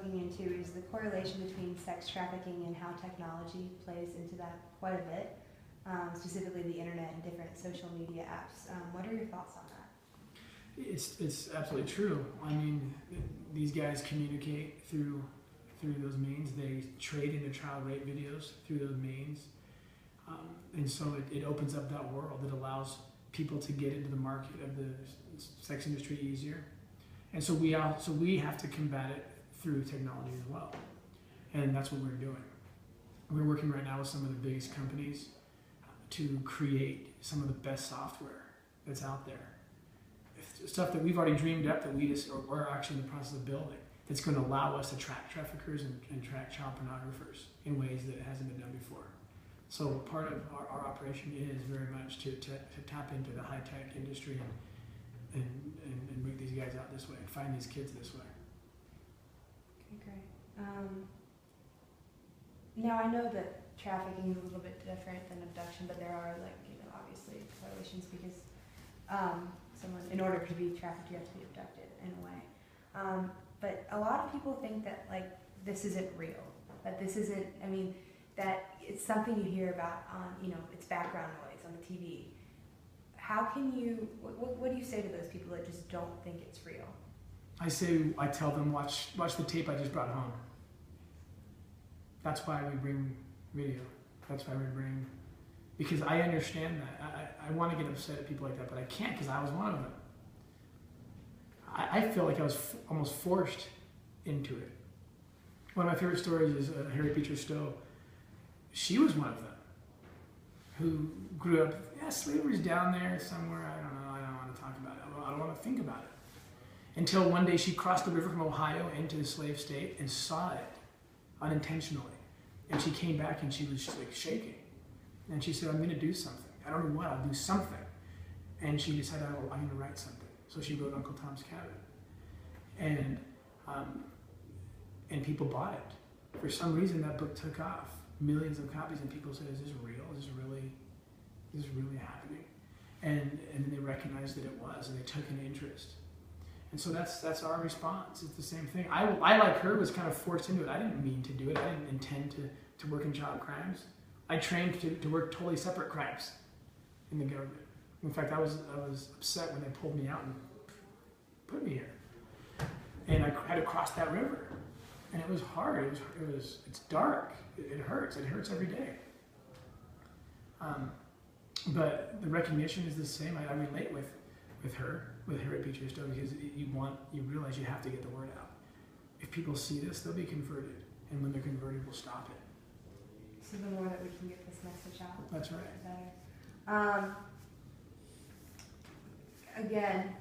looking into is the correlation between sex trafficking and how technology plays into that quite a bit, specifically the internet and different social media apps. What are your thoughts on that? It's absolutely true. I mean, these guys communicate through those means. They trade into child rape videos through those means. And so it opens up that world. It allows people to get into the market of the sex industry easier. And so we have to combat it through technology as well. And that's what we're doing. We're working right now with some of the biggest companies to create some of the best software that's out there. Stuff that we've already dreamed up that we're actually in the process of building, that's going to allow us to track traffickers and track child pornographers in ways that it hasn't been done before. So part of our operation is very much to tap into the high-tech industry and make these guys out this way, and find these kids this way. Okay, great. Now I know that trafficking is a little bit different than abduction, but there are, like, obviously correlations because someone, in order to be trafficked, you have to be abducted in a way. But a lot of people think that, like, this isn't real, that this isn't, I mean, that it's something you hear about on, it's background noise on the TV. How can you, what do you say to those people that just don't think it's real? I tell them, watch the tape I just brought home. That's why we bring video. That's why we bring, because I understand that. I want to get upset at people like that, but I can't because I was one of them. I feel like I was almost forced into it. One of my favorite stories is Harriet Beecher Stowe. She was one of them who grew up, slavery's down there somewhere, I don't know, I don't want to talk about it, I don't want to think about it. Until one day she crossed the river from Ohio into the slave state and saw it unintentionally. And she came back and she was just like shaking. And she said, I'm going to do something. I don't know what, I'll do something. And she decided, I'm going to write something. So she wrote Uncle Tom's Cabin. And people bought it. For some reason, that book took off. Millions of copies, and people said, is this real? Is this really happening? And then they recognized that it was, and they took an interest. And so that's our response. It's the same thing. I like her, was kind of forced into it. I didn't mean to do it. I didn't intend to work in child crimes. I trained to work totally separate crimes in the government. In fact, I was upset when they pulled me out and put me here. And I had to cross that river. And it was hard. It's dark. It hurts. It hurts every day. But the recognition is the same. I relate with her, with Harriet Beecher Stowe, because you realize you have to get the word out. If people see this, they'll be converted. And when they're converted, we'll stop it. So the more that we can get this message out, that's right. the better. Again,